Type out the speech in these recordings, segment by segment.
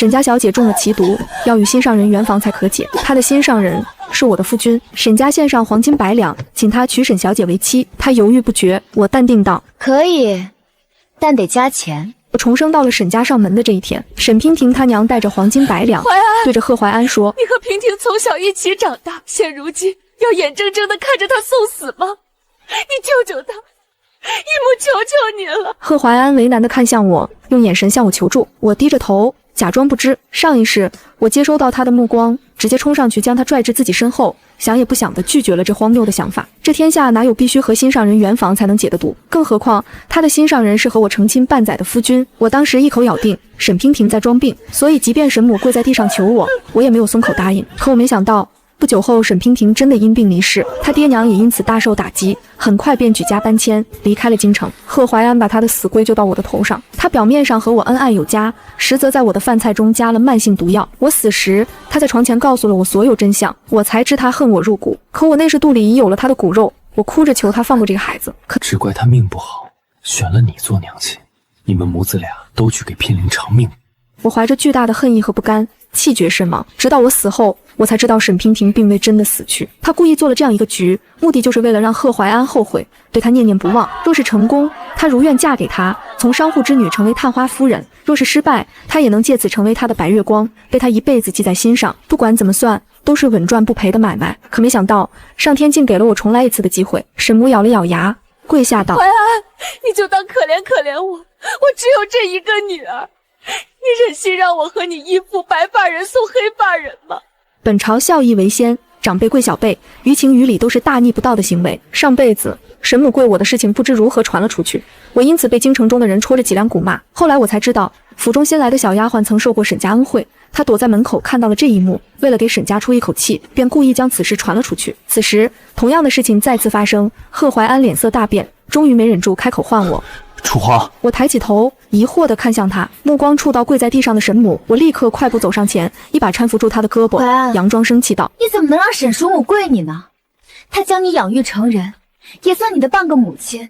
沈家小姐中了奇毒，要与心上人圆房才可解。她的心上人是我的夫君，沈家献上黄金100两，请他娶沈小姐为妻。他犹豫不决，我淡定道：可以，但得加钱。我重生到了沈家上门的这一天，沈娉婷她娘带着黄金100两，对着贺怀安说：你和娉婷从小一起长大，现如今要眼睁睁地看着她送死吗？你救救她！义母求求你了！贺怀安为难地看向我，用眼神向我求助。我低着头，假装不知。上一世，我接收到他的目光，直接冲上去将他拽至自己身后，想也不想地拒绝了这荒谬的想法。这天下哪有必须和心上人圆房才能解的毒？更何况他的心上人是和我成亲半载的夫君。我当时一口咬定沈娉婷在装病，所以即便沈母跪在地上求我，我也没有松口答应。可我没想到，不久后，沈娉婷真的因病离世，她爹娘也因此大受打击，很快便举家搬迁，离开了京城。贺怀安把他的死归咎到我的头上，他表面上和我恩爱有加，实则在我的饭菜中加了慢性毒药。我死时，他在床前告诉了我所有真相，我才知他恨我入骨。可我那时肚里已有了他的骨肉，我哭着求他放过这个孩子。可只怪他命不好，选了你做娘亲，你们母子俩都去给聘灵偿命。我怀着巨大的恨意和不甘，气绝身亡。直到我死后，我才知道沈娉婷并未真的死去，她故意做了这样一个局，目的就是为了让贺怀安后悔，对他念念不忘。若是成功，她如愿嫁给他，从商户之女成为探花夫人；若是失败，她也能借此成为他的白月光，被他一辈子记在心上。不管怎么算，都是稳赚不赔的买卖。可没想到，上天竟给了我重来一次的机会。沈母咬了咬牙，跪下道：怀安，你就当可怜可怜我，我只有这一个女儿，你忍心让我和你依附白发人送黑发人吗？本朝孝义为先，长辈贵小辈，于情于理都是大逆不道的行为。上辈子沈母跪我的事情不知如何传了出去，我因此被京城中的人戳着脊梁骨骂。后来我才知道，府中新来的小丫鬟曾受过沈家恩惠，她躲在门口看到了这一幕，为了给沈家出一口气，便故意将此事传了出去。此时同样的事情再次发生，贺怀安脸色大变，终于没忍住开口唤我。楚华，我抬起头，疑惑地看向他，目光触到跪在地上的沈母，我立刻快步走上前，一把搀扶住他的胳膊，佯装生气道：你怎么能让沈叔母跪你呢？她将你养育成人，也算你的半个母亲，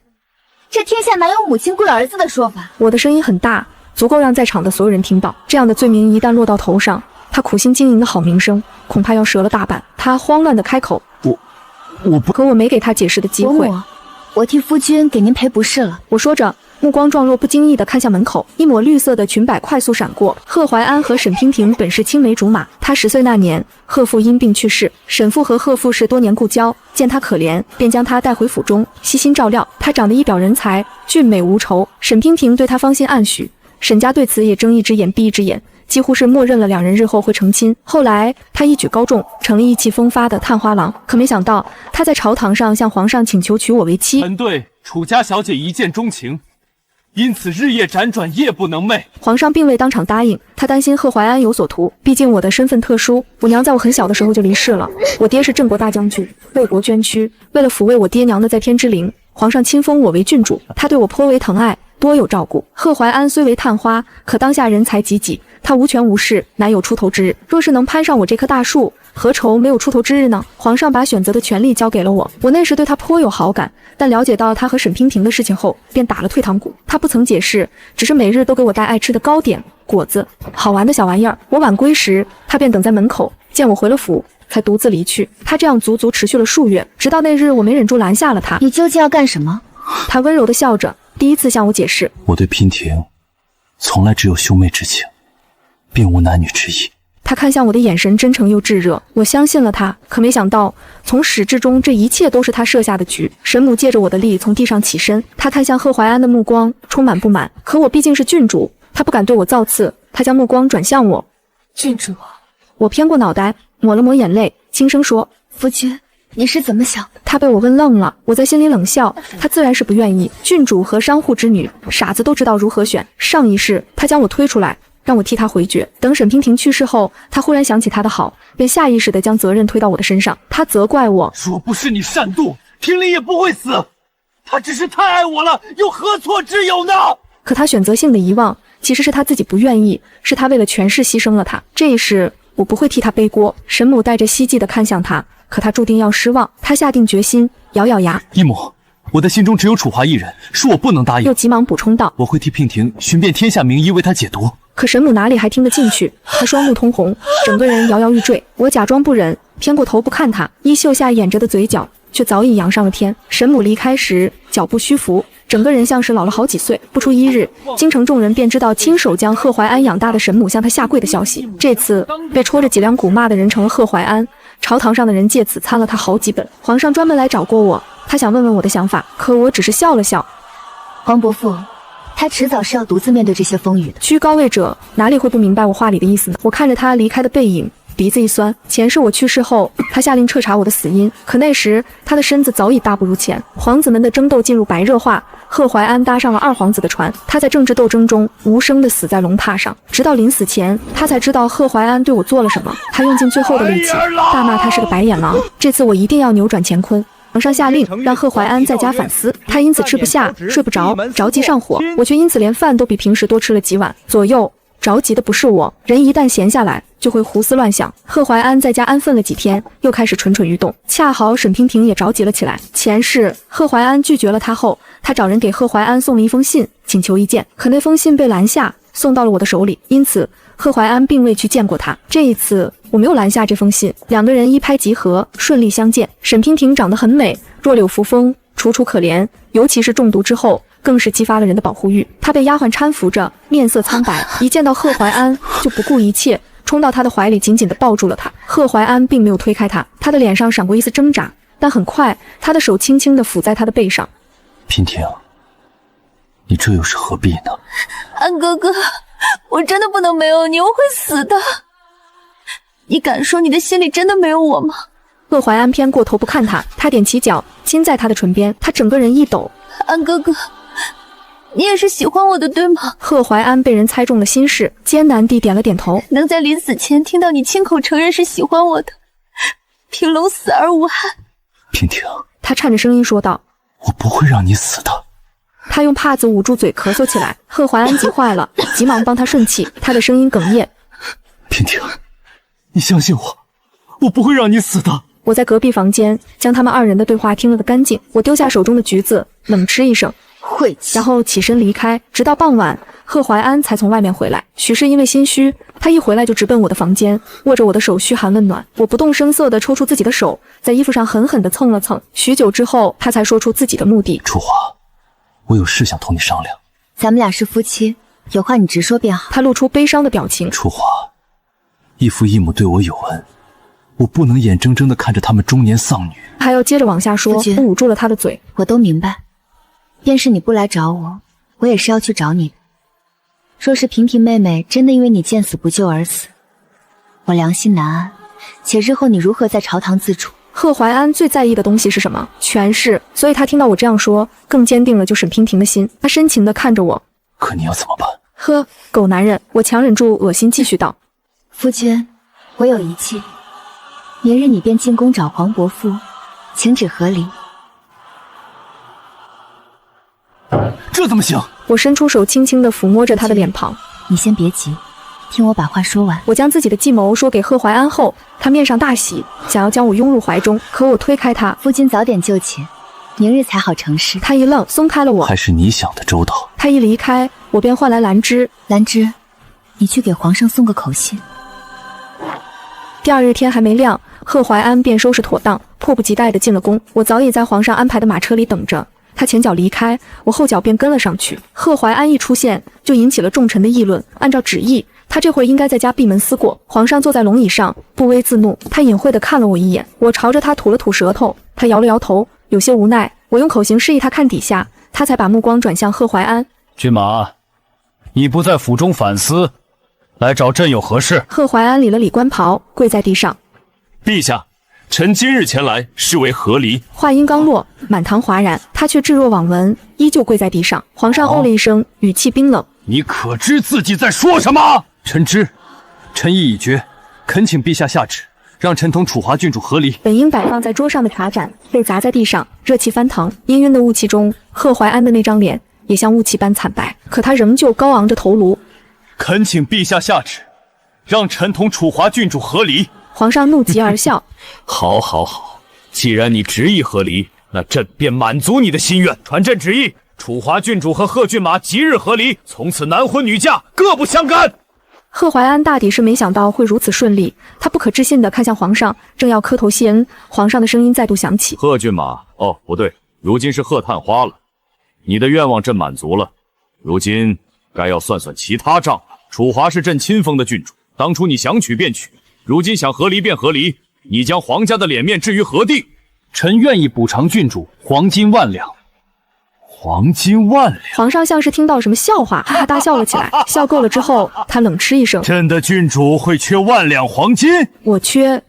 这天下哪有母亲跪儿子的说法？我的声音很大，足够让在场的所有人听到。这样的罪名一旦落到头上，他苦心经营的好名声恐怕要折了大半。他慌乱地开口：我不……可我没给他解释的机会。我替夫君给您赔不是了。我说着，目光状若不经意地看向门口，一抹绿色的裙摆快速闪过。贺怀安和沈娉婷本是青梅竹马，他10岁那年，贺父因病去世，沈父和贺父是多年故交，见他可怜，便将他带回府中，悉心照料。他长得一表人才，俊美无愁，沈娉婷对他芳心暗许，沈家对此也睁一只眼闭一只眼，几乎是默认了两人日后会成亲。后来他一举高中，成了意气风发的探花郎。可没想到，他在朝堂上向皇上请求娶我为妻。臣对楚家小姐一见钟情，因此日夜辗转，夜不能寐。皇上并未当场答应，他担心贺怀安有所图，毕竟我的身份特殊。我娘在我很小的时候就离世了，我爹是镇国大将军，为国捐躯。为了抚慰我爹娘的在天之灵，皇上亲封我为郡主，他对我颇为疼爱，多有照顾。贺怀安虽为探花，可当下人才济济，他无权无势，难有出头之日。若是能攀上我这棵大树，何愁没有出头之日呢？皇上把选择的权利交给了我，我那时对他颇有好感，但了解到他和沈娉婷的事情后，便打了退堂鼓。他不曾解释，只是每日都给我带爱吃的糕点、果子、好玩的小玩意儿。我晚归时，他便等在门口，见我回了府，才独自离去。他这样足足持续了数月，直到那日我没忍住拦下了他。你究竟要干什么？他温柔地笑着，第一次向我解释，我对娉婷从来只有兄妹之情，并无男女之意。他看向我的眼神真诚又炙热，我相信了他。可没想到，从始至终，这一切都是他设下的局。沈母借着我的力从地上起身，他看向贺怀安的目光充满不满。可我毕竟是郡主，他不敢对我造次，他将目光转向我。郡主，我偏过脑袋，抹了抹眼泪，轻声说：夫君，你是怎么想的？他被我问愣了，我在心里冷笑，他自然是不愿意。郡主和商户之女，傻子都知道如何选。上一世，他将我推出来，让我替他回绝。等沈娉婷去世后，他忽然想起他的好，便下意识地将责任推到我的身上。他责怪我，若不是你善妒，娉婷也不会死。他只是太爱我了，又何错之有呢？可他选择性的遗忘，其实是他自己不愿意，是他为了权势牺牲了他。这一世，我不会替他背锅。沈母带着希冀地看向他，可他注定要失望。他下定决心，咬咬牙：义母，我的心中只有楚华一人，是我不能答应。又急忙补充道：我会替娉婷寻遍天下名医为他解毒。可沈母哪里还听得进去？她双目通红，整个人摇摇欲坠。我假装不忍，偏过头不看她，衣袖下掩着的嘴角却早已扬上了天。沈母离开时脚步虚浮，整个人像是老了好几岁。不出1日，京城众人便知道亲手将贺怀安养大的沈母向他下跪的消息。这次被戳着脊梁骨骂的人成了贺怀安，朝堂上的人借此参了他好几本。皇上专门来找过我，他想问问我的想法，可我只是笑了笑。黄伯父，他迟早是要独自面对这些风雨的。居高位者哪里会不明白我话里的意思呢？我看着他离开的背影，鼻子一酸。前世我去世后，他下令彻查我的死因，可那时他的身子早已大不如前。皇子们的争斗进入白热化，贺怀安搭上了二皇子的船，他在政治斗争中无声地死在龙榻上。直到临死前，他才知道贺怀安对我做了什么。他用尽最后的力气，大骂他是个白眼狼。这次我一定要扭转乾坤。皇上下令让贺怀安在家反思，他因此吃不下、睡不着，着急上火。我却因此连饭都比平时多吃了几碗左右。着急的不是我，人一旦闲下来就会胡思乱想。贺怀安在家安分了几天，又开始蠢蠢欲动。恰好沈娉婷也着急了起来。前世贺怀安拒绝了他后，他找人给贺怀安送了一封信，请求一见，可那封信被拦下，送到了我的手里，因此贺怀安并未去见过他。这一次我没有拦下这封信，两个人一拍即合，顺利相见。沈娉婷长得很美，弱柳扶风，楚楚可怜，尤其是中毒之后，更是激发了人的保护欲。她被丫鬟搀扶着，面色苍白，一见到贺怀安就不顾一切，冲到他的怀里，紧紧地抱住了他。贺怀安并没有推开他，他的脸上闪过一丝挣扎，但很快他的手轻轻地抚在他的背上。娉婷，你这又是何必呢？安哥哥，我真的不能没有你，我会死的。你敢说你的心里真的没有我吗？贺怀安偏过头不看他，他踮起脚亲在他的唇边，他整个人一抖。安哥哥，你也是喜欢我的对吗？贺怀安被人猜中了心事，艰难地点了点头。能在临死前听到你亲口承认是喜欢我的，平龙死而无憾。娉婷，他颤着声音说道，我不会让你死的。他用帕子捂住嘴，咳嗽起来。贺怀安急坏了，急忙帮他顺气，他的声音哽咽。娉婷，你相信我，我不会让你死的。我在隔壁房间将他们二人的对话听了个干净，我丢下手中的橘子，冷嗤一声，晦气，然后起身离开。直到傍晚，贺怀安才从外面回来。许是因为心虚，他一回来就直奔我的房间，握着我的手嘘寒问暖。我不动声色地抽出自己的手，在衣服上狠狠地蹭了蹭。许久之后，他才说出自己的目的。楚华，我有事想同你商量。咱们俩是夫妻，有话你直说便好。他露出悲伤的表情。楚华，义父义母对我有恩，我不能眼睁睁地看着他们终年丧女。还要接着往下说，我捂住了他的嘴。我都明白，便是你不来找我，我也是要去找你的。若是娉婷妹妹真的因为你见死不救而死，我良心难安，且日后你如何在朝堂自处？贺怀安最在意的东西是什么？权势。所以他听到我这样说，更坚定了救沈娉婷的心。他深情地看着我。可你要怎么办？呵，狗男人！我强忍住恶心，继续道：夫君，我有一计，明日你便进宫找黄伯父，请旨合离。这怎么行？我伸出手，轻轻地抚摸着他的脸庞。你先别急，听我把话说完。我将自己的计谋说给贺怀安后，他面上大喜，想要将我拥入怀中，可我推开他。夫君早点就寝，明日才好成事。他一愣，松开了我。还是你想的周到。他一离开，我便唤来兰芝。兰芝，你去给皇上送个口信。第二日天还没亮，贺怀安便收拾妥当，迫不及待地进了宫。我早已在皇上安排的马车里等着。他前脚离开，我后脚便跟了上去。贺怀安一出现，就引起了众臣的议论。按照旨意，他这会儿应该在家闭门思过。皇上坐在龙椅上，不威自怒。他隐晦地看了我一眼，我朝着他吐了吐舌头，他摇了摇头，有些无奈。我用口型示意他看底下，他才把目光转向贺怀安。骏马，你不在府中反思，来找朕有何事？贺怀安理了理官袍，跪在地上。陛下，臣今日前来是为和离。话音刚落，满堂哗然，他却置若罔闻，依旧跪在地上。皇上哦了一声，语气冰冷：你可知自己在说什么？臣知，臣意已决，恳请陛下下旨，让臣同楚华郡主和离。本应摆放在桌上的茶盏被砸在地上，热气翻腾。氤氲的雾气中，贺怀安的那张脸也像雾气般惨白，可他仍旧高昂着头颅。恳请陛下下旨，让臣同楚华郡主和离。皇上怒极而笑：好，好，好，既然你执意和离，那朕便满足你的心愿。传朕旨意，楚华郡主和贺骏马即日和离，从此男婚女嫁，各不相干。贺怀安大抵是没想到会如此顺利，他不可置信地看向皇上，正要磕头谢恩，皇上的声音再度响起：“贺骏马，哦，不对，如今是贺探花了。你的愿望朕满足了，如今该要算算其他账了。楚华是朕亲封的郡主，当初你想娶便娶，如今想和离便和离，你将皇家的脸面置于何地？臣愿意补偿郡主黄金万两。”黄金万两！皇上像是听到什么笑话，哈哈大笑了起来。笑够了之后，他冷嗤一声：“朕的郡主会缺万两黄金？我缺。”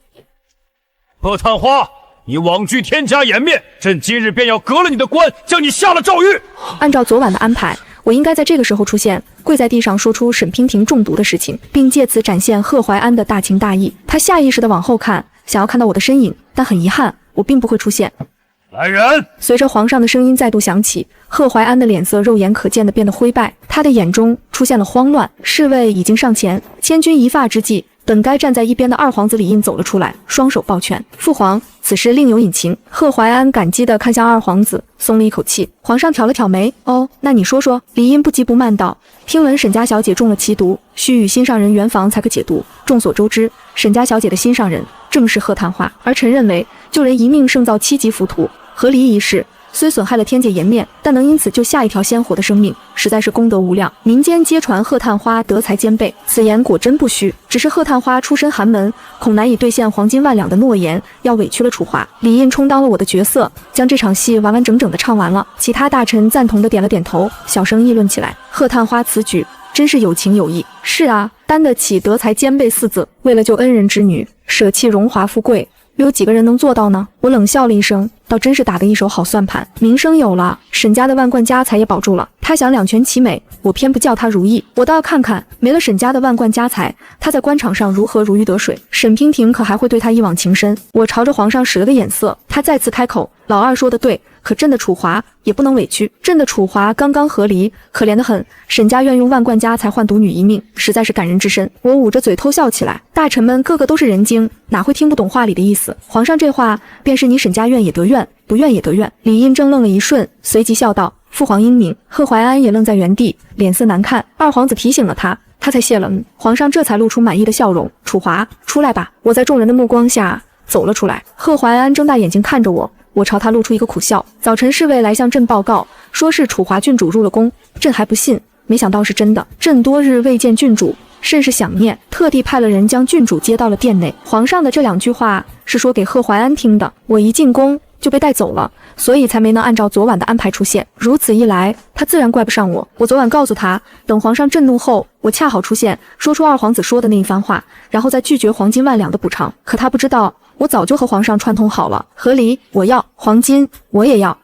贺探花，你枉拒天家颜面，朕今日便要革了你的官，将你下了诏狱。按照昨晚的安排，我应该在这个时候出现，跪在地上说出沈娉婷中毒的事情，并借此展现贺怀安的大情大义。他下意识地往后看，想要看到我的身影，但很遗憾，我并不会出现。来人！随着皇上的声音再度响起，贺怀安的脸色肉眼可见地变得灰败，他的眼中出现了慌乱。侍卫已经上前，千钧一发之际，本该站在一边的二皇子李印走了出来，双手抱拳：“父皇，此事另有隐情。”贺怀安感激地看向二皇子，松了一口气。皇上挑了挑眉：“哦，那你说说。”李印不急不慢道：“听闻沈家小姐中了奇毒，需与心上人圆房才可解毒。众所周知，沈家小姐的心上人正是贺探花，而臣认为救人一命胜造7级浮屠。和离一事虽损害了天界颜面，但能因此救下一条鲜活的生命，实在是功德无量。民间皆传贺探花德才兼备，此言果真不虚。只是贺探花出身寒门，恐难以兑现黄金万两的诺言，要委屈了楚华。李印充当了我的角色，将这场戏完完整整的唱完了。其他大臣赞同的点了点头，小声议论起来。贺探花此举真是有情有义。是啊，担得起德才兼备4字，为了救恩人之女，舍弃荣华富贵，有几个人能做到呢？我冷笑了一声，倒真是打得一手好算盘。名声有了，沈家的万贯家财也保住了。他想两全其美，我偏不叫他如意。我倒要看看，没了沈家的万贯家财，他在官场上如何如鱼得水。沈娉婷可还会对他一往情深？我朝着皇上使了个眼色，他再次开口：“老二说的对，可朕的楚华也不能委屈。朕的楚华刚刚和离，可怜得很。沈家愿用万贯家财换独女一命，实在是感人至深。”我捂着嘴偷笑起来。大臣们个个都是人精，哪会听不懂话里的意思？皇上这话便是你沈家愿也得愿，不愿也得愿。李印怔愣了一瞬，随即笑道：“父皇英明。”贺怀安也愣在原地，脸色难看。二皇子提醒了他，他才谢了。皇上这才露出满意的笑容。楚华，出来吧。我在众人的目光下走了出来。贺怀安睁大眼睛看着我，我朝他露出一个苦笑。早晨侍卫来向朕报告，说是楚华郡主入了宫，朕还不信，没想到是真的。朕多日未见郡主，甚是想念，特地派了人将郡主接到了殿内。皇上的这2句话是说给贺怀安听的，我一进宫就被带走了，所以才没能按照昨晚的安排出现。如此一来，他自然怪不上我。我昨晚告诉他，等皇上震怒后，我恰好出现，说出二皇子说的那一番话，然后再拒绝黄金万两的补偿。可他不知道，我早就和皇上串通好了。和离我要，黄金我也要。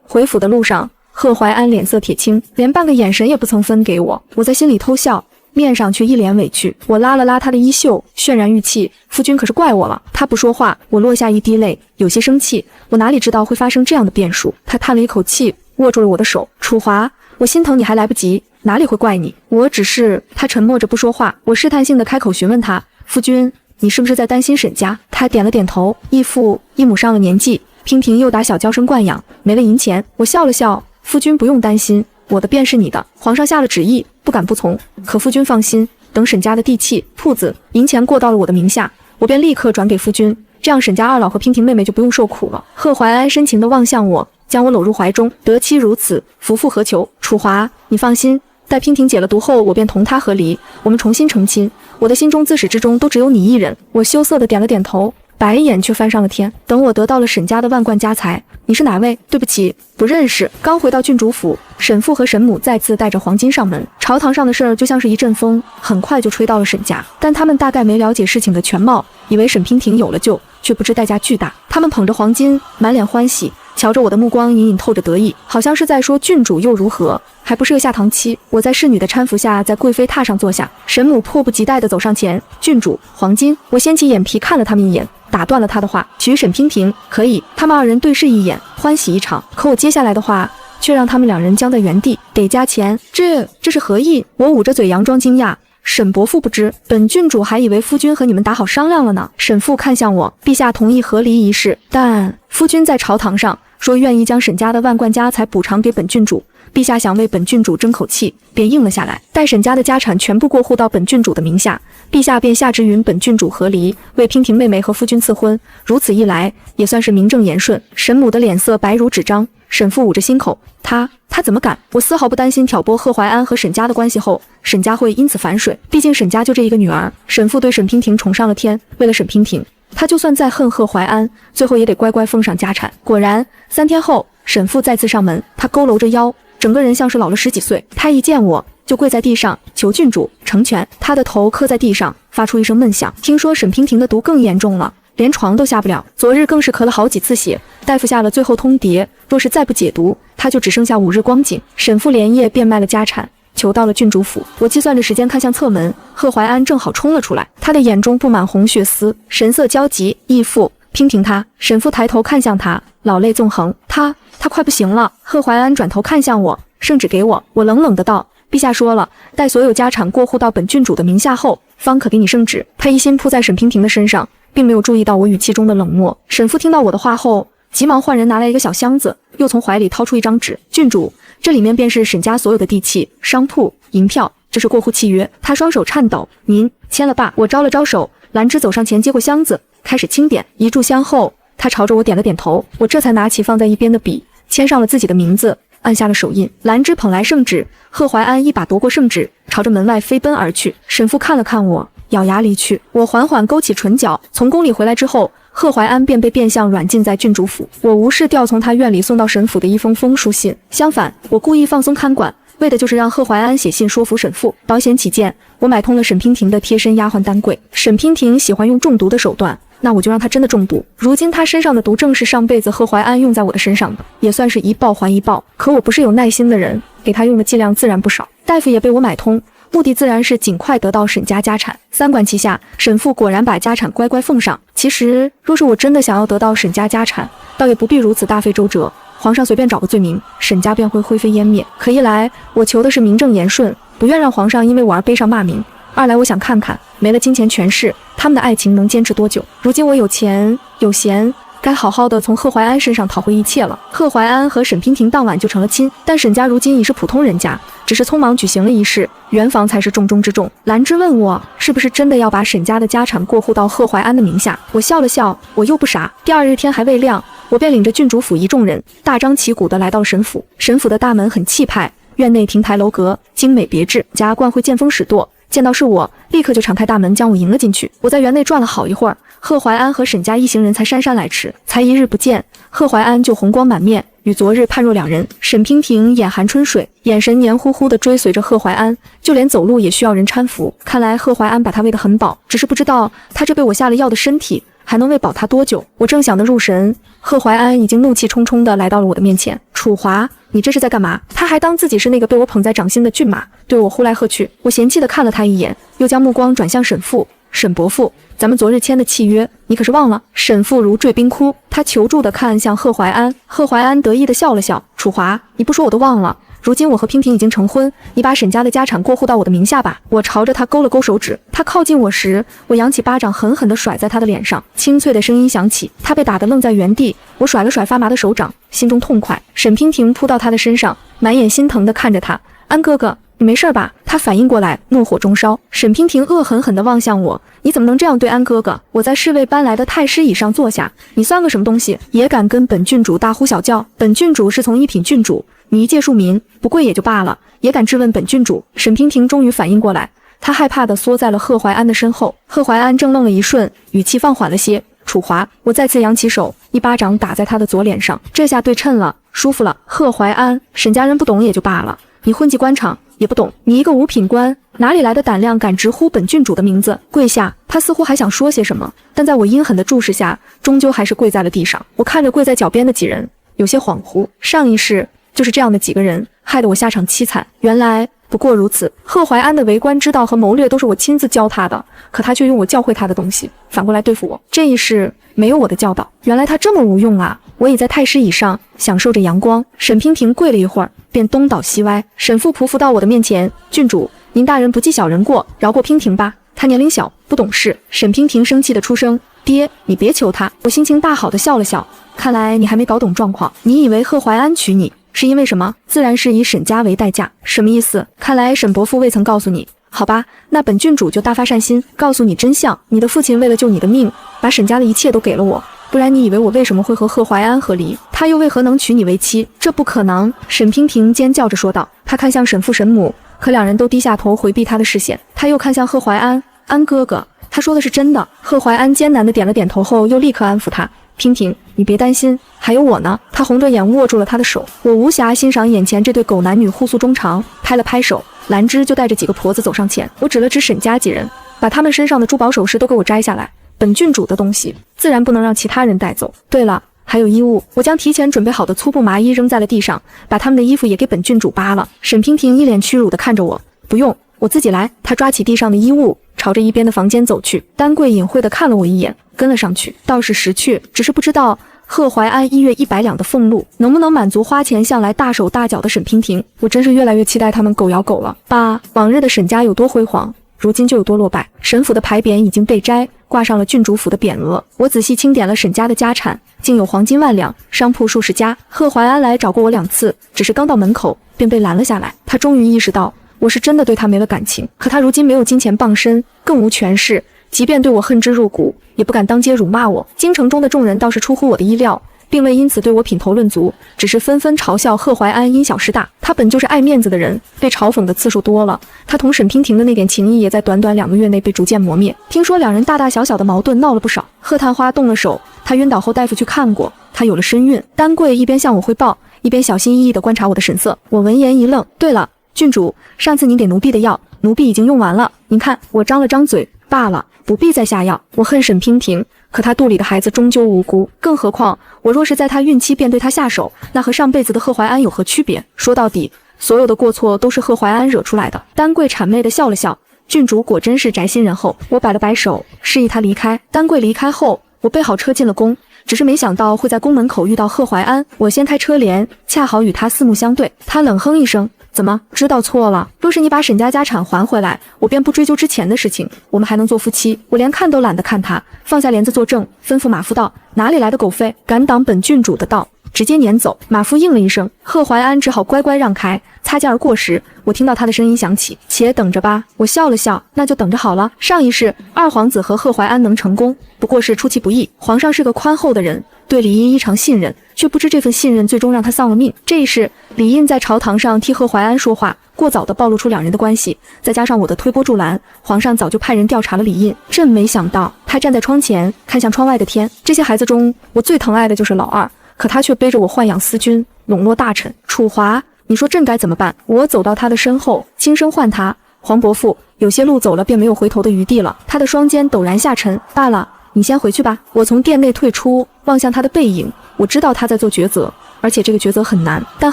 回府的路上，贺怀安脸色铁青，连半个眼神也不曾分给我。我在心里偷笑，面上却一脸委屈。我拉了拉他的衣袖，渲然欲泣：“夫君可是怪我了。”他不说话，我落下一滴泪，有些生气。我哪里知道会发生这样的变数？他叹了一口气，握住了我的手：“楚华，我心疼你还来不及，哪里会怪你？我只是……”他沉默着不说话。我试探性的开口询问他：“夫君，你是不是在担心沈家？”他点了点头。义父义母上了年纪，娉婷又打小娇生惯养，没了银钱。我笑了笑：“夫君不用担心，我的便是你的。皇上下了旨意，不敢不从。可夫君放心，等沈家的地契、铺子、银钱过到了我的名下，我便立刻转给夫君，这样沈家二老和娉婷妹妹就不用受苦了。”贺怀安深情地望向我，将我搂入怀中：“得妻如此，夫复何求？楚华，你放心，待娉婷解了毒后，我便同她和离，我们重新成亲。我的心中自始至终都只有你一人。”我羞涩地点了点头，白眼却翻上了天。等我得到了沈家的万贯家财，你是哪位？对不起，不认识。刚回到郡主府，沈父和沈母再次带着黄金上门，朝堂上的事儿就像是一阵风，很快就吹到了沈家。但他们大概没了解事情的全貌，以为沈娉婷有了救，却不知代价巨大。他们捧着黄金，满脸欢喜，瞧着我的目光隐隐透着得意，好像是在说郡主又如何，还不是个下堂妻。我在侍女的搀扶下，在贵妃榻上坐下。沈母迫不及待地走上前：“郡主，黄金。”我掀起眼皮看了他们一眼，打断了他的话：“娶沈娉婷可以。”他们二人对视一眼，欢喜一场。可我接下来的话却让他们2人僵在原地。得加钱，这是何意？我捂着嘴佯装惊讶：“沈伯父不知，本郡主还以为夫君和你们打好商量了呢。”沈父看向我：“陛下同意和离一事，但夫君在朝堂上说愿意将沈家的万贯家财补偿给本郡主，陛下想为本郡主争口气，便应了下来，待沈家的家产全部过户到本郡主的名下，陛下便下旨允本郡主和离，为娉婷妹妹和夫君赐婚。如此一来，也算是名正言顺。沈母的脸色白如纸张，沈父捂着心口，他怎么敢？我丝毫不担心挑拨贺怀安和沈家的关系后，沈家会因此反水。毕竟沈家就这一个女儿，沈父对沈娉婷崇上了天，为了沈娉婷，他就算再恨贺怀安，最后也得乖乖奉上家产。果然，3天后，沈父再次上门，他佝偻着腰，整个人像是老了10几岁。他一见我就跪在地上求郡主成全，他的头磕在地上，发出一声闷响。听说沈娉婷的毒更严重了，连床都下不了，昨日更是咳了好几次血，大夫下了最后通牒，若是再不解毒，他就只剩下5日光景。沈父连夜变卖了家产，求到了郡主府。我计算着时间，看向侧门，贺怀安正好冲了出来，他的眼中布满红血丝，神色焦急。义父，娉婷她。沈父抬头看向他，老泪纵横。他快不行了。贺怀安转头看向我，圣旨给我。我冷冷的道，陛下说了，待所有家产过户到本郡主的名下后，方可给你圣旨。他一心扑在沈娉婷的身上，并没有注意到我语气中的冷漠。沈父听到我的话后，急忙换人拿来一个小箱子，又从怀里掏出一张纸。郡主，这里面便是沈家所有的地契、商铺、银票，这是过户契约。他双手颤抖，您签了吧？我招了招手。兰芝走上前接过箱子，开始清点。一炷香后，他朝着我点了点头，我这才拿起放在一边的笔，签上了自己的名字，按下了手印。兰芝捧来圣旨，贺怀安一把夺过圣旨，朝着门外飞奔而去。沈父看了看我，咬牙离去。我缓缓勾起唇角。从宫里回来之后，贺怀安便被变相软禁在郡主府。我无视调从他院里送到沈府的一封封书信，相反，我故意放松看管，为的就是让贺怀安写信说服沈父。保险起见，我买通了沈娉婷的贴身丫鬟丹桂。沈娉婷喜欢用中毒的手段，那我就让他真的中毒。如今他身上的毒正是上辈子贺怀安用在我的身上的，也算是一报还一报。可我不是有耐心的人，给他用的剂量自然不少。大夫也被我买通，目的自然是尽快得到沈家家产。3管齐下，沈父果然把家产乖乖奉上。其实若是我真的想要得到沈家家产，倒也不必如此大费周折，皇上随便找个罪名，沈家便会灰飞烟灭。可一来我求的是名正言顺，不愿让皇上因为我而背上骂名；二来我想看看没了金钱权势，他们的爱情能坚持多久。如今我有钱有闲，该好好的从贺怀安身上讨回一切了。贺怀安和沈娉婷当晚就成了亲，但沈家如今已是普通人家，只是匆忙举行了仪式，圆房才是重中之重。兰芝问我是不是真的要把沈家的家产过户到贺怀安的名下，我笑了笑，我又不傻。第2日天还未亮，我便领着郡主府一众人大张旗鼓地来到了沈府。沈府的大门很气派，院内亭台楼阁精美别致，贾冠会见风使舵，见到是我，立刻就敞开大门将我迎了进去。我在园内转了好一会儿，贺怀安和沈家一行人才姗姗来迟。才1日不见，贺怀安就红光满面，与昨日判若两人。沈娉婷眼含春水，眼神黏糊糊地追随着贺怀安，就连走路也需要人搀扶。看来贺怀安把他喂得很饱，只是不知道他这被我下了药的身体还能喂饱他多久。我正想得入神，贺怀安已经怒气冲冲地来到了我的面前。楚华，你这是在干嘛？他还当自己是那个被我捧在掌心的骏马，对我呼来喝去。我嫌弃地看了他一眼，又将目光转向沈父。沈伯父，咱们昨日签的契约，你可是忘了？沈父如坠冰窟，他求助地看向贺怀安。贺怀安得意地笑了笑，楚华，你不说我都忘了。如今我和娉婷已经成婚，你把沈家的家产过户到我的名下吧。我朝着他勾了勾手指，他靠近我时，我扬起巴掌狠狠地甩在他的脸上，清脆的声音响起，他被打得愣在原地。我甩了甩发麻的手掌，心中痛快。沈娉婷扑到他的身上，满眼心疼地看着他，安哥哥，你没事吧？他反应过来，怒火中烧。沈娉婷恶狠狠地望向我，你怎么能这样对安哥哥？我在侍卫搬来的太师椅上坐下，你算个什么东西，也敢跟本郡主大呼小叫？本郡主是从一品郡主，你一介庶民，不贵也就罢了，也敢质问本郡主？沈娉婷终于反应过来，她害怕地缩在了贺怀安的身后。贺怀安正愣了一瞬，语气放缓了些。楚华，我再次扬起手，一巴掌打在他的左脸上，这下对称了，舒服了。贺怀安，沈家人不懂也就罢了，你混迹官场也不懂，你一个五品官，哪里来的胆量敢直呼本郡主的名字？跪下！他似乎还想说些什么，但在我阴狠的注视下，终究还是跪在了地上。我看着跪在脚边的几人，有些恍惚，上一世就是这样的几个人，害得我下场凄惨。原来不过如此。贺怀安的为官之道和谋略都是我亲自教他的，可他却用我教会他的东西，反过来对付我。这一世没有我的教导，原来他这么无用啊！我倚在太师椅上，享受着阳光。沈娉婷跪了一会儿，便东倒西歪。沈父匍匐到我的面前，郡主，您大人不计小人过，饶过娉婷吧。她年龄小，不懂事。沈娉婷生气地出声，爹，你别求她。我心情大好的笑了笑，看来你还没搞懂状况。你以为贺怀安娶你是因为什么？自然是以沈家为代价。什么意思？看来沈伯父未曾告诉你。好吧，那本郡主就大发善心，告诉你真相。你的父亲为了救你的命，把沈家的一切都给了我，不然你以为我为什么会和贺怀安和离？他又为何能娶你为妻？这不可能！沈娉婷尖叫着说道。他看向沈父沈母，可两人都低下头回避他的视线。他又看向贺怀安，安哥哥，他说的是真的。贺怀安艰难地点了点头后，又立刻安抚他。娉婷，你别担心，还有我呢。他红着眼握住了他的手，我无暇欣赏眼前这对狗男女互诉衷肠，拍了拍手。兰芝就带着几个婆子走上前，我指了指沈家几人，把他们身上的珠宝首饰都给我摘下来。本郡主的东西自然不能让其他人带走。对了，还有衣物，我将提前准备好的粗布麻衣扔在了地上，把他们的衣服也给本郡主扒了。沈娉婷一脸屈辱地看着我，不用，我自己来。她抓起地上的衣物，朝着一边的房间走去。丹桂隐晦地看了我一眼，跟了上去。倒是识趣，只是不知道贺怀安1月100两的俸禄能不能满足花钱向来大手大脚的沈娉婷。我真是越来越期待他们狗咬狗了。爸，往日的沈家有多辉煌，如今就有多落败。沈府的牌匾已经被摘，挂上了郡主府的匾额。我仔细清点了沈家的家产，竟有黄金万两，商铺数十家。贺怀安来找过我2次，只是刚到门口便被拦了下来。他终于意识到我是真的对他没了感情，可他如今没有金钱傍身，更无权势，即便对我恨之入骨，也不敢当街辱骂我。京城中的众人倒是出乎我的意料，并未因此对我品头论足，只是纷纷嘲笑贺怀安因小失大。他本就是爱面子的人，被嘲讽的次数多了。他同沈娉婷的那点情谊也在短短2个月内被逐渐磨灭。听说两人大大小小的矛盾闹了不少。贺探花动了手，他晕倒后大夫去看过，他有了身孕。丹桂一边向我汇报，一边小心翼翼地观察我的神色。我闻言一愣，对了，郡主，上次您给奴婢的药，奴婢已经用完了，您看。我张了张嘴，罢了，不必再下药。我恨沈娉婷，可她肚里的孩子终究无辜，更何况我若是在她孕期便对她下手，那和上辈子的贺怀安有何区别？说到底，所有的过错都是贺怀安惹出来的。丹桂谄媚地笑了笑，郡主果真是宅心仁厚。我摆了摆手，示意她离开。丹桂离开后，我备好车进了宫，只是没想到会在宫门口遇到贺怀安。我掀开车帘，恰好与他四目相对。他冷哼一声，怎么知道错了？若是你把沈家家产还回来，我便不追究之前的事情，我们还能做夫妻。我连看都懒得看他，放下帘子作证，吩咐马夫道：哪里来的狗吠，敢挡本郡主的道，直接撵走。马夫应了一声，贺怀安只好乖乖让开。擦肩而过时，我听到他的声音响起：且等着吧。我笑了笑，那就等着好了。上一世二皇子和贺怀安能成功，不过是出其不意。皇上是个宽厚的人，对李印异常信任，却不知这份信任最终让他丧了命。这一世李印在朝堂上替贺怀安说话，过早地暴露出两人的关系，再加上我的推波助澜，皇上早就派人调查了李印。真没想到，他站在窗前看向窗外的天，这些孩子中我最疼爱的就是老二，可他却背着我豢养私君，笼络大臣。楚华，你说朕该怎么办？我走到他的身后，轻声唤他：黄伯父。有些路走了便没有回头的余地了。他的双肩陡然下沉，罢了，你先回去吧。我从殿内退出，望向他的背影，我知道他在做抉择，而且这个抉择很难，但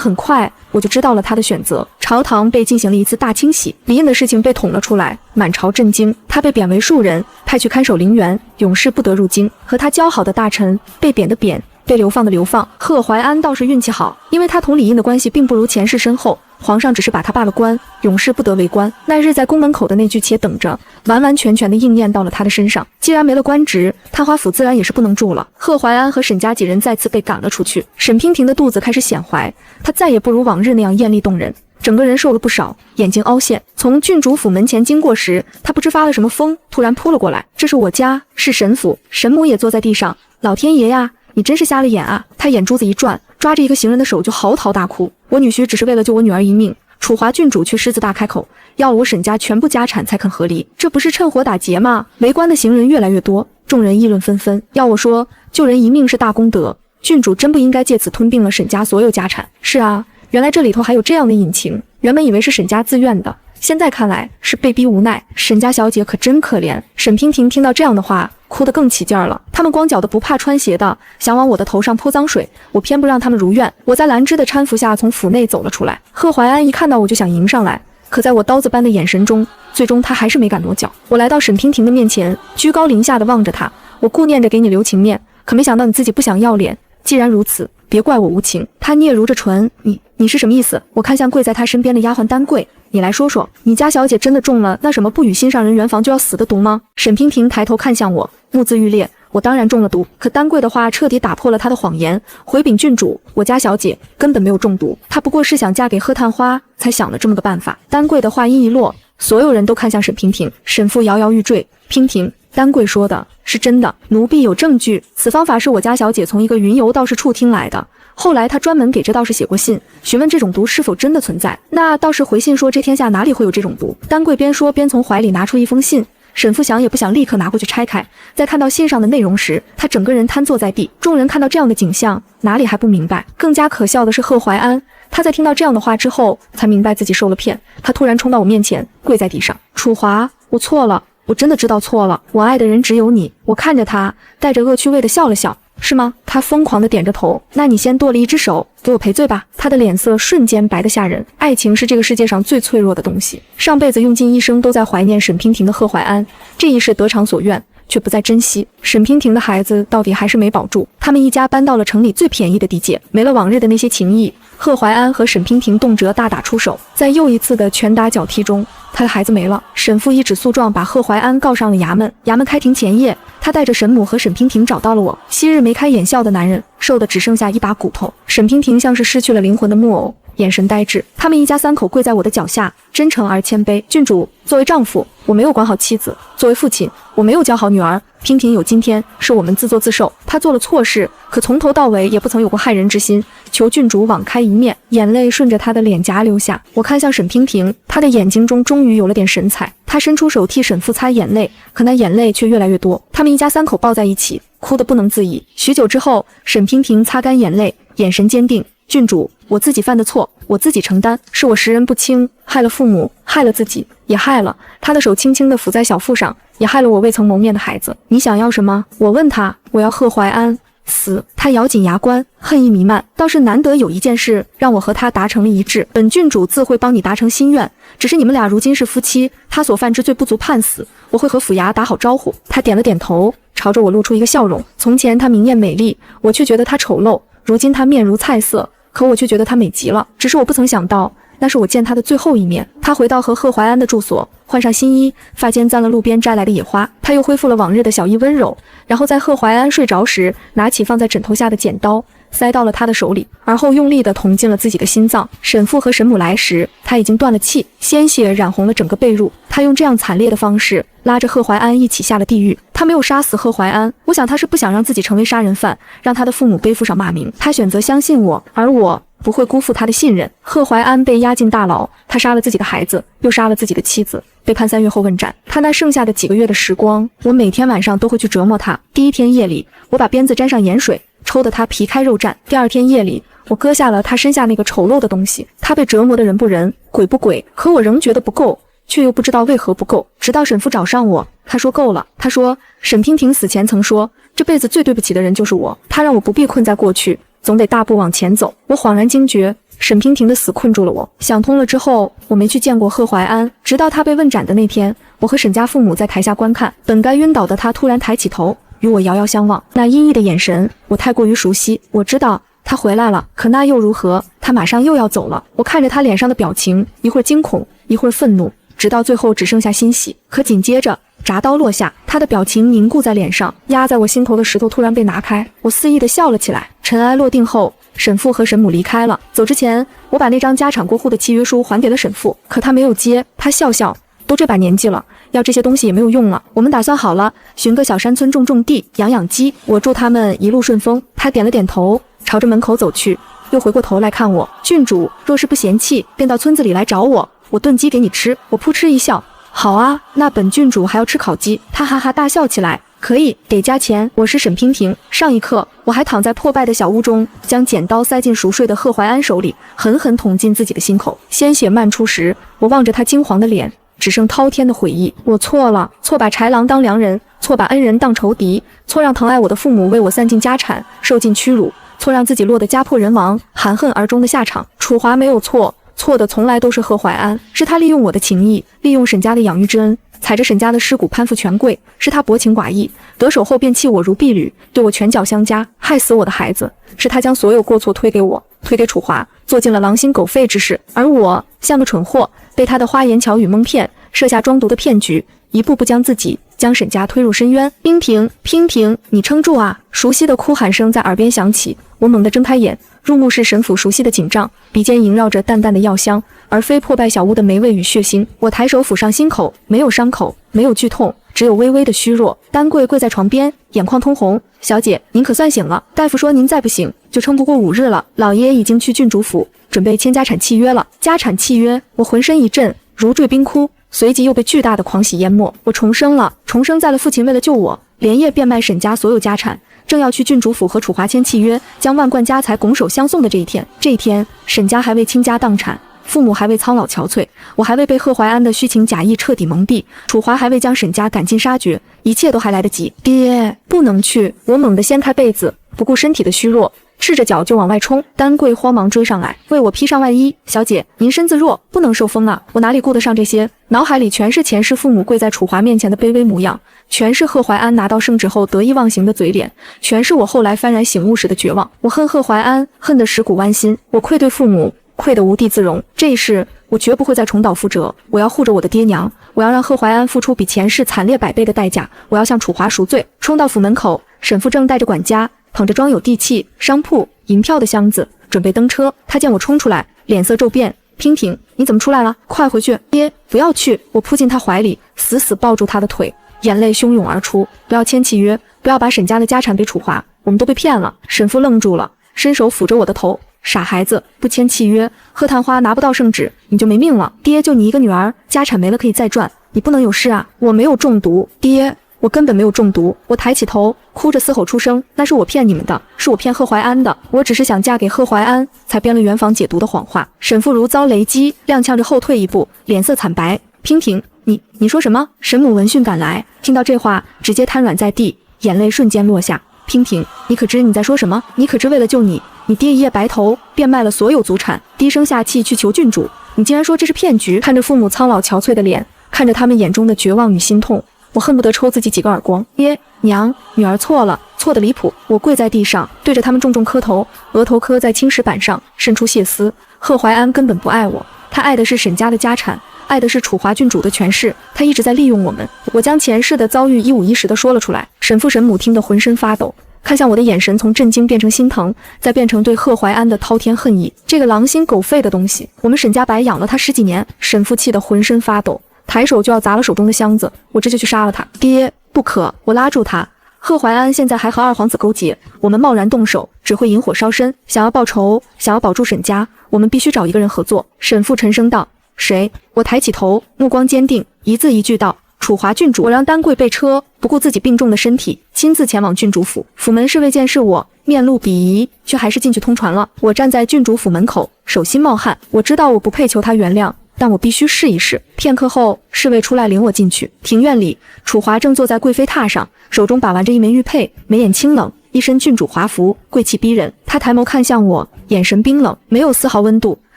很快我就知道了他的选择。朝堂被进行了一次大清洗，李印的事情被捅了出来，满朝震惊。他被贬为庶人，派去看守陵园，永世不得入京。和他交好的大臣被贬的贬，被流放的流放。贺怀安倒是运气好，因为他同李印的关系并不如前世深厚，皇上只是把他罢了官，永世不得为官。那日在宫门口的那句且等着，完完全全的应验到了他的身上。既然没了官职，探花府自然也是不能住了。贺怀安和沈家几人再次被赶了出去。沈娉婷的肚子开始显怀，她再也不如往日那样艳丽动人，整个人瘦了不少，眼睛凹陷。从郡主府门前经过时，她不知发了什么疯，突然扑了过来。这是我家，是沈府。沈母也坐在地上，老天爷呀，你真是瞎了眼啊！她眼珠子一转，抓着一个行人的手就嚎啕大哭。我女婿只是为了救我女儿一命，楚华郡主却狮子大开口，要了我沈家全部家产才肯和离，这不是趁火打劫吗？围观的行人越来越多，众人议论纷纷。要我说，救人一命是大功德，郡主真不应该借此吞并了沈家所有家产。是啊，原来这里头还有这样的隐情，原本以为是沈家自愿的，现在看来是被逼无奈。沈家小姐可真可怜。沈娉婷听到这样的话，哭得更起劲儿了。他们光脚的不怕穿鞋的，想往我的头上泼脏水，我偏不让他们如愿。我在兰芝的搀扶下从府内走了出来。贺怀安一看到我就想迎上来，可在我刀子般的眼神中，最终他还是没敢挪脚。我来到沈娉婷的面前，居高临下的望着她，我顾念着给你留情面，可没想到你自己不想要脸。既然如此，别怪我无情。他嗫嚅着唇，你是什么意思？我看向跪在他身边的丫鬟丹桂，你来说说，你家小姐真的中了那什么不与心上人圆房就要死的毒吗？沈娉婷抬头看向我，目眦欲裂，我当然中了毒。可丹桂的话彻底打破了他的谎言，回禀郡主，我家小姐根本没有中毒，她不过是想嫁给贺探花，才想了这么个办法。丹桂的话音一落，所有人都看向沈娉婷，沈父摇摇欲坠。娉婷，丹桂说的是真的，奴婢有证据，此方法是我家小姐从一个云游道士处听来的。后来他专门给这道士写过信，询问这种毒是否真的存在。那道士回信说这天下哪里会有这种毒。丹桂边说边从怀里拿出一封信，沈父想也不想立刻拿过去拆开，在看到信上的内容时，他整个人瘫坐在地。众人看到这样的景象，哪里还不明白？更加可笑的是贺怀安，他在听到这样的话之后，才明白自己受了骗。他突然冲到我面前，跪在地上：楚华，我错了，我真的知道错了，我爱的人只有你。我看着他，带着恶趣味的笑了笑。是吗？他疯狂地点着头。那你先剁了一只手，给我赔罪吧。他的脸色瞬间白得吓人。爱情是这个世界上最脆弱的东西。上辈子用尽一生都在怀念沈娉婷的贺怀安，这一世得偿所愿，却不再珍惜。沈娉婷的孩子到底还是没保住。他们一家搬到了城里最便宜的地界，没了往日的那些情谊。贺怀安和沈娉婷动辄大打出手，在又一次的拳打脚踢中，他的孩子没了。沈父一纸诉状把贺怀安告上了衙门。衙门开庭前夜，他带着沈母和沈娉婷找到了我。昔日眉开眼笑的男人，瘦的只剩下一把骨头。沈娉婷像是失去了灵魂的木偶，眼神呆滞。他们一家三口跪在我的脚下，真诚而谦卑。郡主，作为丈夫，我没有管好妻子；作为父亲，我没有教好女儿。娉婷有今天，是我们自作自受。她做了错事，可从头到尾也不曾有过害人之心。求郡主网开一面。眼泪顺着她的脸颊流下。我看向沈娉婷，她的眼睛中终于有了点神采。她伸出手替沈父擦眼泪，可那眼泪却越来越多。他们一家三口抱在一起，哭得不能自已。许久之后，沈娉婷擦干眼泪，眼神坚定：郡主，我自己犯的错，我自己承担，是我识人不清，害了父母，害了自己，也害了……他的手轻轻地抚在小腹上，也害了我未曾谋面的孩子。你想要什么？我问他。我要贺怀安死。他咬紧牙关，恨意弥漫。倒是难得有一件事让我和他达成了一致，本郡主自会帮你达成心愿。只是你们俩如今是夫妻，他所犯之罪不足判死，我会和府衙打好招呼。他点了点头，朝着我露出一个笑容。从前他明艳美丽，我却觉得他丑陋；如今他面如菜色，可我却觉得他美极了。只是我不曾想到，那是我见他的最后一面。他回到和贺怀安的住所，换上新衣，发间簪了路边摘来的野花。他又恢复了往日的小意温柔，然后在贺怀安睡着时，拿起放在枕头下的剪刀，塞到了他的手里，而后用力地捅进了自己的心脏。沈父和沈母来时，他已经断了气，鲜血染红了整个被褥。他用这样惨烈的方式拉着贺怀安一起下了地狱。他没有杀死贺怀安，我想他是不想让自己成为杀人犯，让他的父母背负上骂名。他选择相信我，而我不会辜负他的信任。贺怀安被押进大牢，他杀了自己的孩子，又杀了自己的妻子，被判3月后问斩。他那剩下的几个月的时光，我每天晚上都会去折磨他。第一天夜里，我把鞭子沾上盐水，抽得他皮开肉绽。第二天夜里，我割下了他身下那个丑陋的东西。他被折磨的人不人，鬼不鬼，可我仍觉得不够，却又不知道为何不够。直到沈父找上我，他说够了。他说沈娉婷死前曾说，这辈子最对不起的人就是我。他让我不必困在过去，总得大步往前走。我恍然惊觉，沈娉婷的死困住了我。想通了之后，我没去见过贺怀安，直到他被问斩的那天，我和沈家父母在台下观看。本该晕倒的他突然抬起头，与我遥遥相望，那阴翳的眼神我太过于熟悉。我知道他回来了，可那又如何？他马上又要走了。我看着他脸上的表情，一会儿惊恐，一会儿愤怒，直到最后只剩下欣喜。可紧接着铡刀落下，他的表情凝固在脸上，压在我心头的石头突然被拿开，我肆意地笑了起来。尘埃落定后，沈父和沈母离开了。走之前，我把那张家产过户的契约书还给了沈父，可他没有接。他笑笑，都这把年纪了，要这些东西也没有用了。我们打算好了，寻个小山村种种地，养养鸡。我祝他们一路顺风。他点了点头，朝着门口走去，又回过头来看我。郡主若是不嫌弃，便到村子里来找我，我炖鸡给你吃。我扑哧一笑，好啊，那本郡主还要吃烤鸡。他哈哈大笑起来，可以，得加钱。我是沈娉婷。上一刻，我还躺在破败的小屋中，将剪刀塞进熟睡的贺怀安手里，狠狠捅进自己的心口。鲜血漫出时，我望着他金黄的脸，只剩滔天的悔意。我错了，错把豺狼当良人，错把恩人当仇敌，错让疼爱我的父母为我散尽家产，受尽屈辱，错让自己落得家破人亡、含恨而终的下场。楚华没有错，错的从来都是贺怀安，是他利用我的情谊，利用沈家的养育之恩，踩着沈家的尸骨攀附权贵，是他薄情寡义，得手后便弃我如婢女，对我拳脚相加，害死我的孩子，是他将所有过错推给我，推给楚华，做尽了狼心狗肺之事。而我像个蠢货，被他的花言巧语蒙骗，设下装毒的骗局，一步步将自己将沈家推入深渊。娉婷，娉婷，你撑住啊！熟悉的哭喊声在耳边响起，我猛地睁开眼，入目是沈府熟悉的景象，鼻尖萦绕着淡淡的药香，而非破败小屋的霉味与血腥。我抬手抚上心口，没有伤口，没有剧痛，只有微微的虚弱。丹桂跪在床边，眼眶通红。小姐，您可算醒了。大夫说您再不醒，就撑不过5日了。老爷已经去郡主府，准备签家产契约了。家产契约，我浑身一震，如坠冰窟，随即又被巨大的狂喜淹没。我重生了，重生在了父亲为了救我，连夜变卖沈家所有家产，正要去郡主府和楚华签契约，将万贯家财拱手相送的这一天。这一天，沈家还未倾家荡产，父母还未苍老憔悴，我还未被贺怀安的虚情假意彻底蒙蔽，楚华还未将沈家赶尽杀绝，一切都还来得及。爹，不能去！我猛地掀开被子，不顾身体的虚弱，赤着脚就往外冲。丹桂慌忙追上来，为我披上外衣。小姐，您身子弱，不能受风啊！我哪里顾得上这些？脑海里全是前世父母跪在楚华面前的卑微模样，全是贺怀安拿到圣旨后得意忘形的嘴脸，全是我后来幡然醒悟时的绝望。我恨贺怀安，恨得蚀骨剜心。我愧对父母，愧得无地自容。这一世，我绝不会再重蹈覆辙。我要护着我的爹娘，我要让贺怀安付出比前世惨烈100倍的代价。我要向楚华赎罪。冲到府门口，沈父正带着管家捧着装有地契、商铺、银票的箱子，准备登车。他见我冲出来，脸色骤变。娉婷，你怎么出来了？快回去！爹，不要去！我扑进他怀里，死死抱住他的腿，眼泪汹涌而出。不要签契约，不要把沈家的家产给楚华，我们都被骗了。沈父愣住了，伸手抚着我的头。傻孩子，不签契约，贺探花拿不到圣旨，你就没命了。爹，就你一个女儿，家产没了可以再赚，你不能有事啊！我没有中毒，爹。我根本没有中毒。我抬起头，哭着嘶吼出声，那是我骗你们的，是我骗贺怀安的。我只是想嫁给贺怀安，才编了圆房解毒的谎话。沈父如遭雷击，踉跄着后退一步，脸色惨白。娉婷，你说什么？沈母闻讯赶来，听到这话，直接瘫软在地，眼泪瞬间落下。娉婷，你可知你在说什么？你可知为了救你爹一夜白头，变卖了所有祖产，低声下气去求郡主？你竟然说这是骗局！看着父母苍老憔悴的脸，看着他们眼中的绝望与心痛，我恨不得抽自己几个耳光。爹娘，女儿错了，错得离谱。我跪在地上，对着他们重重磕头，额头磕在青石板上，渗出血丝。贺怀安根本不爱我，他爱的是沈家的家产，爱的是楚华郡主的权势，他一直在利用我们。我将前世的遭遇一五一十地说了出来。沈父沈母听得浑身发抖，看向我的眼神从震惊变成心疼，再变成对贺怀安的滔天恨意。这个狼心狗肺的东西，我们沈家白养了他10几年。沈父气得浑身发抖，抬手就要砸了手中的箱子，我这就去杀了他。爹，不可！我拉住他。贺怀安现在还和二皇子勾结，我们贸然动手只会引火烧身。想要报仇，想要保住沈家，我们必须找一个人合作。沈父沉声道：谁？我抬起头，目光坚定，一字一句道：楚华郡主。我让丹桂备车，不顾自己病重的身体，亲自前往郡主府。府门侍卫见是我，面露鄙夷，却还是进去通传了。我站在郡主府门口，手心冒汗。我知道我不配求他原谅，但我必须试一试。片刻后，侍卫出来领我进去。庭院里，楚华正坐在贵妃榻上，手中把玩着一枚玉佩，眉眼清冷，一身郡主华服，贵气逼人。他抬眸看向我，眼神冰冷，没有丝毫温度。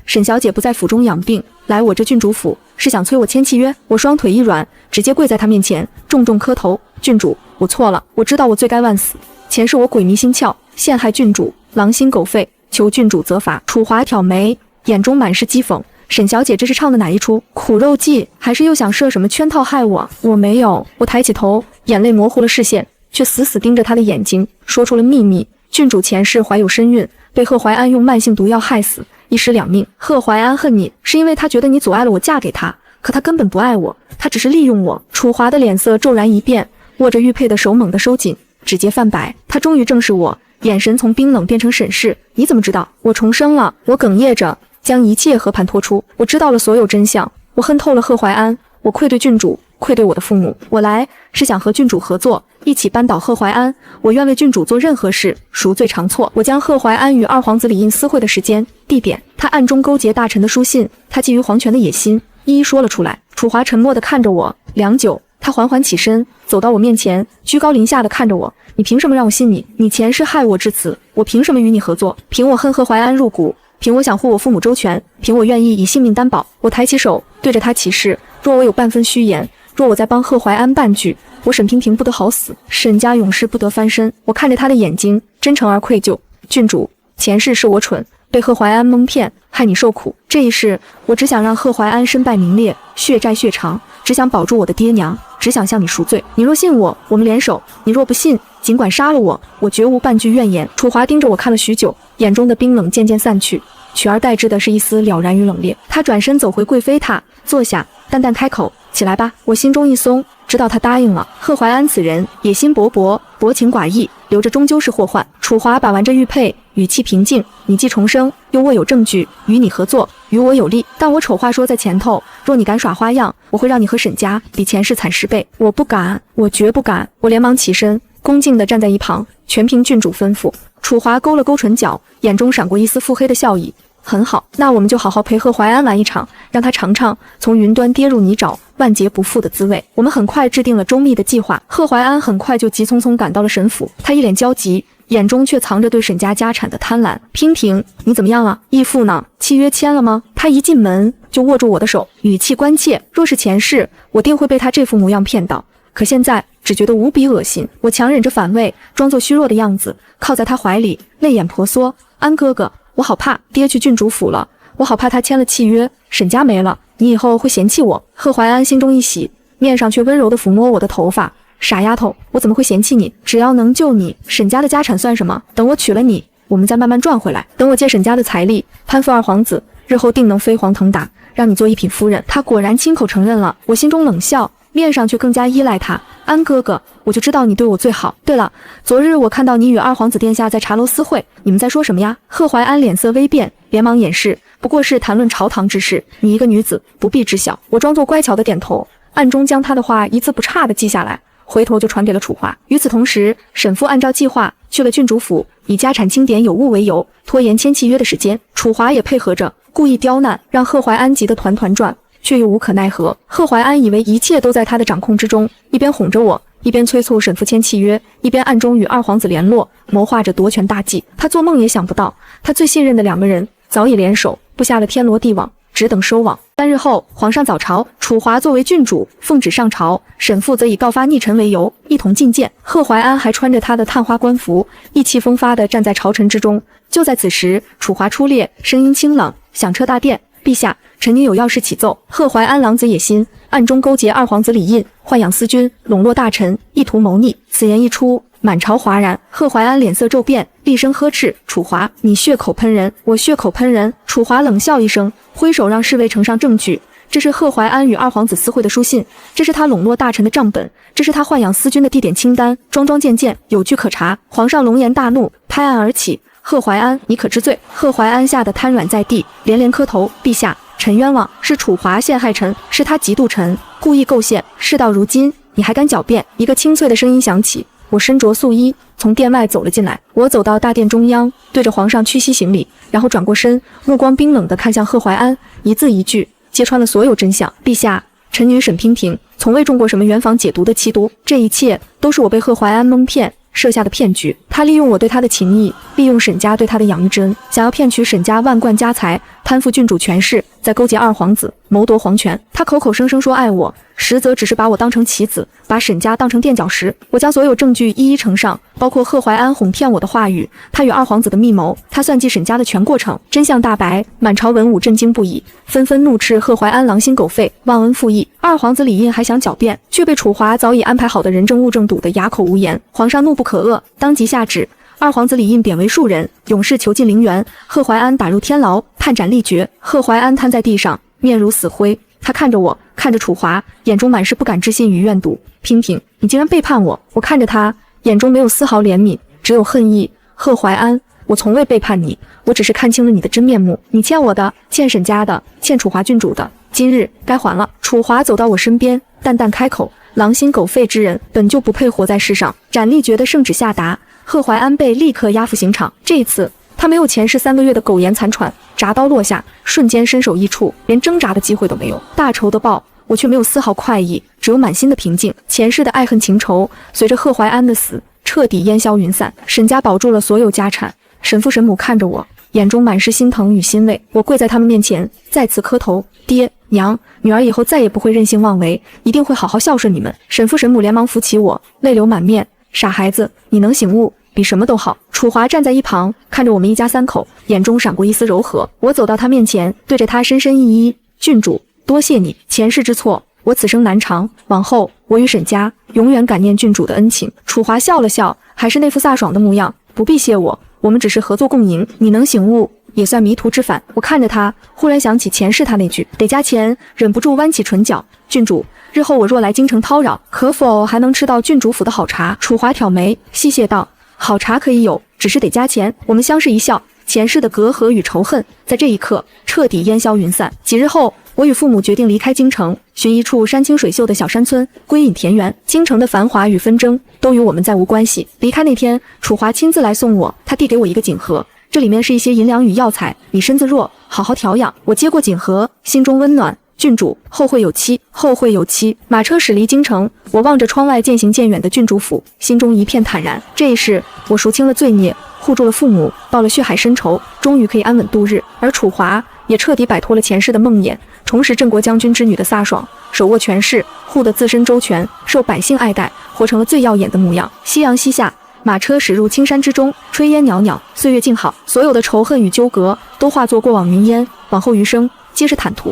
沈小姐不在府中养病，来我这郡主府是想催我签契约。我双腿一软，直接跪在她面前，重重磕头。郡主，我错了，我知道我罪该万死，前世我鬼迷心窍，陷害郡主，狼心狗肺，求郡主责罚。楚华挑眉，眼中满是讥讽。沈小姐这是唱的哪一出苦肉计，还是又想设什么圈套害我？我没有。我抬起头，眼泪模糊了视线，却死死盯着她的眼睛，说出了秘密。郡主前世怀有身孕，被贺怀安用慢性毒药害死，一尸两命。贺怀安恨你，是因为他觉得你阻碍了我嫁给他，可他根本不爱我，他只是利用我。楚华的脸色骤然一变，握着玉佩的手猛地收紧，指节泛白。他终于正视我，眼神从冰冷变成审视。你怎么知道我重生了？我哽咽着将一切和盘托出。我知道了所有真相，我恨透了贺怀安，我愧对郡主，愧对我的父母。我来是想和郡主合作，一起扳倒贺怀安。我愿为郡主做任何事，赎罪偿错。我将贺怀安与二皇子李印私会的时间、地点，他暗中勾结大臣的书信，他觊觎皇权的野心，一一说了出来。楚华沉默地看着我良久，他缓缓起身，走到我面前，居高临下地看着我。你凭什么让我信你？你前世害我至此，我凭什么与你合作？凭我恨贺怀安入骨，凭我想护我父母周全，凭我愿意以性命担保。我抬起手，对着他起誓，若我有半分虚言，若我在帮贺怀安半句，我沈娉婷不得好死，沈家永世不得翻身。我看着他的眼睛，真诚而愧疚。郡主，前世是我蠢，被贺怀安蒙骗，害你受苦。这一世，我只想让贺怀安身败名裂，血债血偿，只想保住我的爹娘，只想向你赎罪。你若信我，我们联手；你若不信，尽管杀了我，我绝无半句怨言。楚华盯着我看了许久，眼中的冰冷渐渐散去，取而代之的是一丝了然与冷冽。他转身走回贵妃榻，坐下，淡淡开口：“起来吧。”我心中一松，知道他答应了。贺怀安此人野心勃勃，薄情寡义，留着终究是祸患。楚华把玩着玉佩，语气平静：“你既重生，又握有证据，与你合作，与我有利。但我丑话说在前头，若你敢耍花样，我会让你和沈家比前世惨10倍。我不敢，我绝不敢。”我连忙起身，恭敬地站在一旁，全凭郡主吩咐。楚华勾了勾唇角，眼中闪过一丝腹黑的笑意。很好，那我们就好好陪贺怀安玩一场，让他尝尝从云端跌入泥沼、万劫不复的滋味。我们很快制定了周密的计划。贺怀安很快就急匆匆赶到了沈府，他一脸焦急，眼中却藏着对沈家家产的贪婪。娉婷，你怎么样了？义父呢？契约签了吗？他一进门就握住我的手，语气关切。若是前世，我定会被他这副模样骗到，可现在只觉得无比恶心。我强忍着反胃，装作虚弱的样子，靠在他怀里，泪眼婆娑。安哥哥，我好怕爹去郡主府了，我好怕他签了契约，沈家没了，你以后会嫌弃我。贺怀安心中一喜，面上却温柔地抚摸我的头发。傻丫头，我怎么会嫌弃你？只要能救你，沈家的家产算什么？等我娶了你，我们再慢慢赚回来。等我借沈家的财力攀附二皇子，日后定能飞黄腾达，让你做一品夫人。他果然亲口承认了，我心中冷笑，面上却更加依赖他。安哥哥，我就知道你对我最好。对了，昨日我看到你与二皇子殿下在茶楼私会，你们在说什么呀？贺怀安脸色微变，连忙掩饰，不过是谈论朝堂之事，你一个女子不必知晓。我装作乖巧的点头，暗中将他的话一字不差地记下来，回头就传给了楚华。与此同时，沈父按照计划去了郡主府，以家产清点有误为由，拖延签契约的时间。楚华也配合着，故意刁难，让贺怀安急得团团转，却又无可奈何。贺怀安以为一切都在他的掌控之中，一边哄着我，一边催促沈父签契约，一边暗中与二皇子联络，谋划着夺权大计。他做梦也想不到，他最信任的2个人早已联手，布下了天罗地网，只等收网。3日后，皇上早朝，楚华作为郡主奉旨上朝，沈父则以告发逆臣为由，一同觐见。贺怀安还穿着他的探花官服，意气风发地站在朝臣之中。就在此时，楚华出列，声音清冷，响彻大殿：“陛下，臣女有要事启奏。贺怀安狼子野心，暗中勾结二皇子李印，豢养私君，笼络大臣，意图谋逆。”此言一出，满朝哗然。贺怀安脸色骤变，厉声呵斥：“楚华，你血口喷人！我血口喷人！”楚华冷笑一声，挥手让侍卫呈上证据。这是贺怀安与二皇子私会的书信，这是他笼络大臣的账本，这是他豢养私君的地点清单，桩桩件件有据可查。皇上龙颜大怒，拍案而起：“贺怀安，你可知罪？”贺怀安吓得瘫软在地，连连磕头：“陛下，臣冤枉，是楚华陷害臣，是他嫉妒臣，故意构陷。事到如今，你还敢狡辩？”一个清脆的声音响起，我身着素衣，从殿外走了进来。我走到大殿中央，对着皇上屈膝行礼，然后转过身，目光冰冷地看向贺怀安，一字一句揭穿了所有真相。陛下，臣女沈娉婷从未中过什么圆房解毒的气毒，这一切都是我被贺怀安蒙骗设下的骗局。他利用我对他的情谊，利用沈家对他的养育之恩，想要骗取沈家万贯家财，攀附郡主权势，再勾结二皇子，谋夺皇权。他口口声声说爱我，实则只是把我当成棋子，把沈家当成垫脚石。我将所有证据一一呈上，包括贺怀安哄骗我的话语，他与二皇子的密谋，他算计沈家的全过程。真相大白，满朝文武震惊不已，纷纷怒斥贺怀安狼心狗肺，忘恩负义。二皇子李印还想狡辩，却被楚华早已安排好的人证物证堵得哑口无言。皇上怒不可遏，当即下旨，二皇子李印贬为庶人，永世囚禁陵园，贺怀安打入天牢，判斩立决。贺怀安瘫在地上，面如死灰。他看着我，看着楚华，眼中满是不敢置信与怨毒。娉婷，你竟然背叛我！我看着他，眼中没有丝毫怜悯，只有恨意。贺怀安，我从未背叛你，我只是看清了你的真面目。你欠我的，欠沈家的，欠楚华郡主的，今日该还了。楚华走到我身边，淡淡开口：“狼心狗肺之人，本就不配活在世上。”斩立决的圣旨下达，贺怀安被立刻押赴刑场。这一次，他没有前世3个月的苟延残喘，铡刀落下，瞬间身首异处，连挣扎的机会都没有。大仇的报，我却没有丝毫快意，只有满心的平静。前世的爱恨情仇，随着贺怀安的死，彻底烟消云散。沈家保住了所有家产，沈父沈母看着我，眼中满是心疼与欣慰。我跪在他们面前，再次磕头：“爹娘，女儿以后再也不会任性妄为，一定会好好孝顺你们。”沈父沈母连忙扶起我，泪流满面：“傻孩子，你能醒悟，比什么都好。楚华站在一旁，看着我们一家三口，眼中闪过一丝柔和。我走到他面前，对着他深深一揖：“郡主，多谢你，前世之错，我此生难偿。往后我与沈家永远感念郡主的恩情。”楚华笑了笑，还是那副飒爽的模样：“不必谢我，我们只是合作共赢，你能醒悟，也算迷途知返。”我看着他，忽然想起前世他那句得加钱，忍不住弯起唇角：“郡主，日后我若来京城叨扰，可否还能吃到郡主府的好茶？”楚华挑眉细谢道：“好茶可以有，只是得加钱。”我们相视一笑，前世的隔阂与仇恨在这一刻彻底烟消云散。几日后，我与父母决定离开京城，寻一处山清水秀的小山村，归隐田园。京城的繁华与纷争都与我们再无关系。离开那天，楚华亲自来送我，他递给我一个锦盒，这里面是一些银两与药材，你身子弱，好好调养。我接过锦盒，心中温暖。郡主，后会有期，后会有期。马车驶离京城，我望着窗外渐行渐远的郡主府，心中一片坦然。这一世，我赎清了罪孽，护住了父母，报了血海深仇，终于可以安稳度日。而楚华也彻底摆脱了前世的梦魇，重拾镇国将军之女的飒爽，手握权势，护得自身周全，受百姓爱戴，活成了最耀眼的模样。夕阳西下，马车驶入青山之中，炊烟袅袅，岁月静好，所有的仇恨与纠葛都化作过往云烟，往后余生皆是坦途。